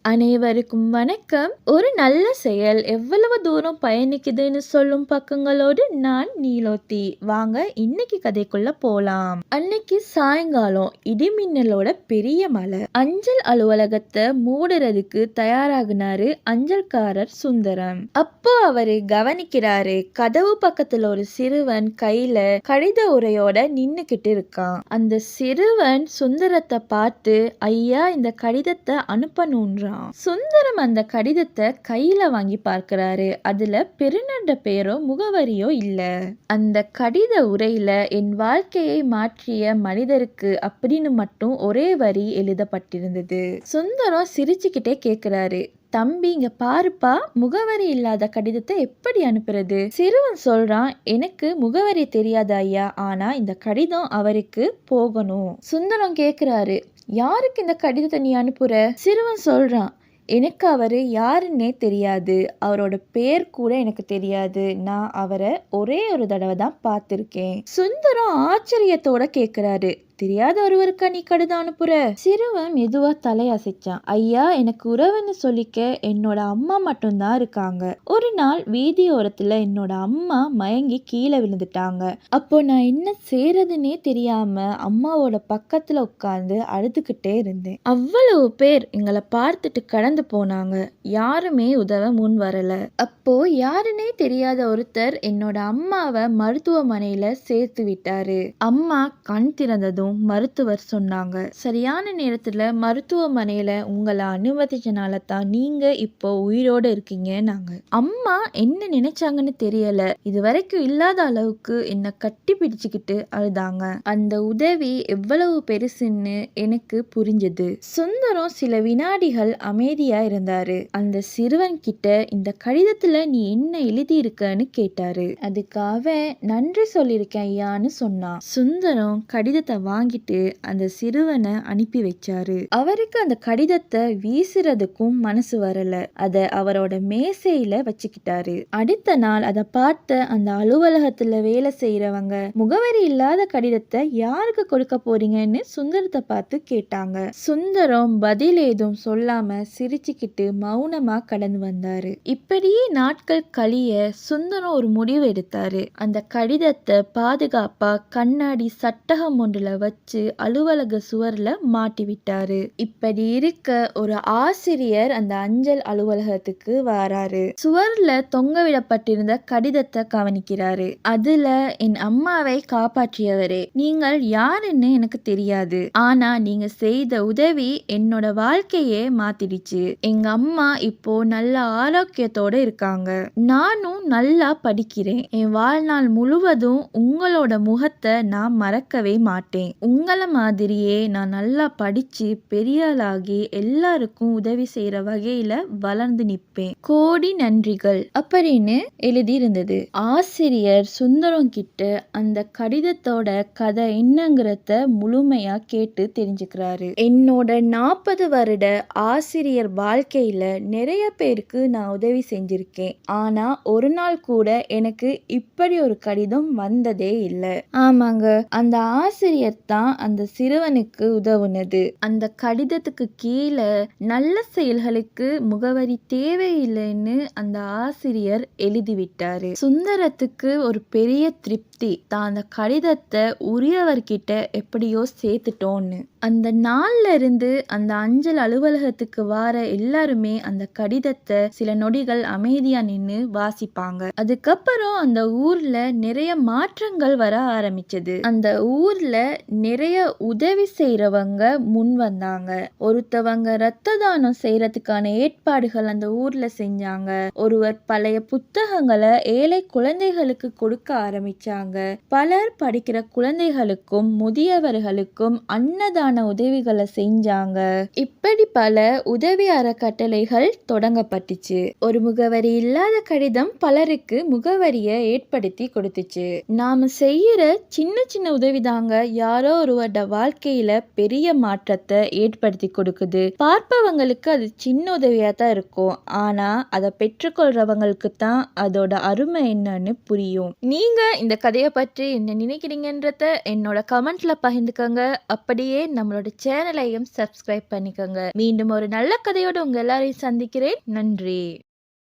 அனைவருக்கும் வணக்கம். ஒரு நல்ல செயல் எவ்வளவு தூரம் பயணிக்குதுன்னு சொல்லும் பக்கங்களோடு நான் நீலோத்தி. வாங்க இன்னைக்கு கதைக்குள்ள போலாம். அன்னைக்கு சாயங்காலம் இடிமின்னலோட பெரிய மழை. அஞ்சல் அலுவலகத்தை மூடுறதுக்கு தயாராகினாரு அஞ்சல்காரர் சுந்தரம். அப்போ அவரு கவனிக்கிறாரு, கதவு பக்கத்துல ஒரு சிறுவன் கையில கடித உரையோட நின்னுக்கிட்டு இருக்கான். அந்த சிறுவன் சுந்தரத்தை பார்த்து, ஐயா, இந்த கடிதத்தை அனுப்பணும்ன்றான். சுந்தரம் அந்த கடிதத்தை கையில வாங்கி பார்க்கிறாரு. அதுல பெருநண்ட பேரோ முகவரியோ இல்ல. அந்த கடித உரையில என் வாழ்க்கையை மாற்றிய மனிதருக்கு அப்படின்னு மட்டும் ஒரே வரி எழுதப்பட்டிருந்தது. சுந்தரம் சிரிச்சுக்கிட்டே கேக்குறாரு, தம்பி இங்க பாருப்பா, முகவரி இல்லாத கடிதத்தை எப்படி அனுப்புறது? சிறுவன் சொல்றான், எனக்கு முகவரி தெரியாது ஐயா, ஆனா இந்த கடிதம் அவருக்கு போகணும். சுந்தரம் கேக்குறாரு, யாருக்கு இந்த கடிதத்தை நீ அனுப்புற? சிறுவன் சொல்றான், எனக்கு அவரு யாருன்னே தெரியாது, அவரோட பேர் கூட எனக்கு தெரியாது, நான் அவரை ஒரே ஒரு தடவை தான் பார்த்திருக்கேன். சுந்தரம் ஆச்சரியத்தோட கேக்குறாரு, தெரியாத ஒருவருக்கா நீ கடிதம் அனுப்புற? சிறுவன் மெதுவா தலையசைச்சான். ஐயா, எனக்கு உறவுன்னு சொல்லிக்க என்னோட அம்மா மட்டும்தான் இருக்காங்க. ஒரு நாள் வீதியோரத்துல என்னோட அம்மா மயங்கி கீழே விழுந்துட்டாங்க. அப்போ நான் என்ன செய்யறதுன்னே தெரியாம அம்மாவோட பக்கத்துல உட்கார்ந்து அழுதுகிட்டே இருந்தேன். அவ்வளவு பேர் எங்களை பார்த்துட்டு கடந்து போனாங்க, யாருமே உதவ முன் வரல. அப்போ யாருன்னே தெரியாத ஒருத்தர் என்னோட அம்மாவை மருத்துவமனையில சேர்த்து விட்டாரு. அம்மா கண் திறந்ததும் மருத்துவர் சொன்னாங்க, சரியான நேரத்துல மருத்துவமனையில உங்களை அனுமதிச்சனால தான் நீங்க இப்போ உயிரோட இருக்கீங்க. நாங்க அம்மா என்ன நினைச்சாங்கன்னு தெரியல, இதுவரைக்கும் இல்லாத அளவுக்கு என்ன கட்டி பிடிச்சுக்கிட்டு அழுதாங்க. அந்த உதவி எவ்வளவு பெருசுன்னு எனக்கு புரிஞ்சது. சுந்தரம் சில வினாடிகள் அமைதியா இருந்தாரு. அந்த சிறுவன் கிட்ட இந்த கடிதத்துல நீ என்ன எழுதி இருக்கன்னு கேட்டாரு. அதுக்காக நன்றி சொல்லியிருக்கேன் ஐயான்னு சொன்னான். சுந்தரம் கடிதத்தை வாங்கிட்டு அந்த சிறுவனை அனுப்பி வச்சாரு. அவருக்கு அந்த கடிதத்தை வீசுறதுக்கும் மனசு வரல. அத அவரோட மேசையில வச்சுக்கிட்டாரு. அடுத்த நாள் அதை பார்த்த அந்த அலுவலகத்துல வேலை செய்யறவங்க, முகவரி இல்லாத கடிதத்தை யாருக்கு கொடுக்க போறீங்கன்னு சுந்தரத்தை பார்த்து கேட்டாங்க. சுந்தரம் பதில் ஏதும் சொல்லாம சிரிச்சுக்கிட்டு மௌனமா கடந்து வந்தாரு. இப்படியே நாட்கள் கழிய சுந்தரம் ஒரு முடிவு எடுத்தாரு. அந்த கடிதத்தை பாதுகாப்பா கண்ணாடி சட்டகம் ஒன்றுல வச்சு அலுவலக சுவர்ல மாட்டி விட்டாரு. இப்படி இருக்க ஒரு ஆசிரியர் அந்த அஞ்சல் அலுவலகத்துக்கு வராரு. சுவர்ல தொங்கவிடப்பட்டிருந்த கடிதத்தை கவனிக்கிறாரு. அதுல, என் அம்மாவை காப்பாற்றியவரே, நீங்கள் யாருன்னு எனக்கு தெரியாது, ஆனா நீங்க செய்த உதவி என்னோட வாழ்க்கையே மாத்திடுச்சு. எங்க அம்மா இப்போ நல்ல ஆரோக்கியத்தோட இருக்காங்க. நானும் நல்லா படிக்கிறேன். என் வாழ்நாள் முழுவதும் உங்களோட முகத்தை நான் மறக்கவே மாட்டேன். உங்களை மாதிரியே நான் நல்லா படிச்சு பெரியாளாகி எல்லாருக்கும் உதவி செய்யற வகையில வளர்ந்து நிற்பேன். கோடி நன்றிகள் அப்படின்னு எழுதி இருந்தது. ஆசிரியர் சுந்தரம் கிட்ட அந்த கடிதத்தோட கதை என்னங்கிறத முழுமையா கேட்டு தெரிஞ்சுக்கிறாரு. என்னோட 40 வருட ஆசிரியர் வாழ்க்கையில நிறைய பேருக்கு நான் உதவி செஞ்சிருக்கேன். ஆனா ஒரு நாள் கூட எனக்கு இப்படி ஒரு கடிதம் வந்ததே இல்லை. ஆமாங்க, அந்த ஆசிரியர் தான் அந்த சிறுவனுக்கு உதவுனது. அந்த கடிதத்துக்கு கீழே நல்ல செயல்களுக்கு முகவரி தேவையில்லைன்னு அந்த ஆசிரியர் எழுதிவிட்டாரு. சுந்தரத்துக்கு ஒரு பெரிய திருப்தி, தான் அந்த கடிதத்தை உரியவர்கிட்ட எப்படியோ சேர்த்துட்டோன்னு. அந்த நாள்ல இருந்து அந்த அஞ்சல் அலுவலகத்துக்கு வர எல்லாருமே அந்த கடிதத்தை சில நொடிகள் அமைதியா நின்னு வாசிப்பாங்க. அதுக்கப்புறம் அந்த ஊர்ல நிறைய மாற்றங்கள் வர ஆரம்பிச்சது. அந்த ஊர்ல நிறைய உதவி செய்யறவங்க முன் வந்தாங்க. ஒருத்தவங்க ரத்த தானம் செய்யறதுக்கான ஏற்பாடுகள் அந்த ஊர்ல செஞ்சாங்க. ஒருவர் பழைய புத்தகங்களை ஏழை குழந்தைகளுக்கு கொடுக்க ஆரம்பிச்சாங்க. பலர் படிக்கிற குழந்தைகளுக்கும் முதியவர்களுக்கும் அன்னதான உதவிகளை செஞ்சாங்க. இப்படி பல உதவி அறக்கட்டளைகள் தொடங்கப்பட்டுச்சு. ஒரு முகவரி இல்லாத கடிதம் பலருக்கு முகவரியை ஏற்படுத்தி கொடுத்துச்சு. நாம செய்யற சின்ன சின்ன உதவிதாங்க யாரோ ஒருவரோட வாழ்க்கையில பெரிய மாற்றத்தை ஏற்படுத்தி கொடுக்குது. பார்ப்பவங்களுக்கு அது சின்ன உதவியா தான் இருக்கும், ஆனா அதை பெற்றுக்கொள்றவங்களுக்கு தான் அதோட அருமை என்னன்னு புரியும். நீங்க இந்த கதையை பற்றி என்ன நினைக்கிறீங்கன்றத என்னோட கமெண்ட்ல பகிர்ந்துக்கங்க. அப்படியே நம்மளோட சேனலையும் சப்ஸ்கிரைப் பண்ணிக்கோங்க. மீண்டும் ஒரு நல்ல கதையோடு உங்க எல்லாரையும் சந்திக்கிறேன். நன்றி.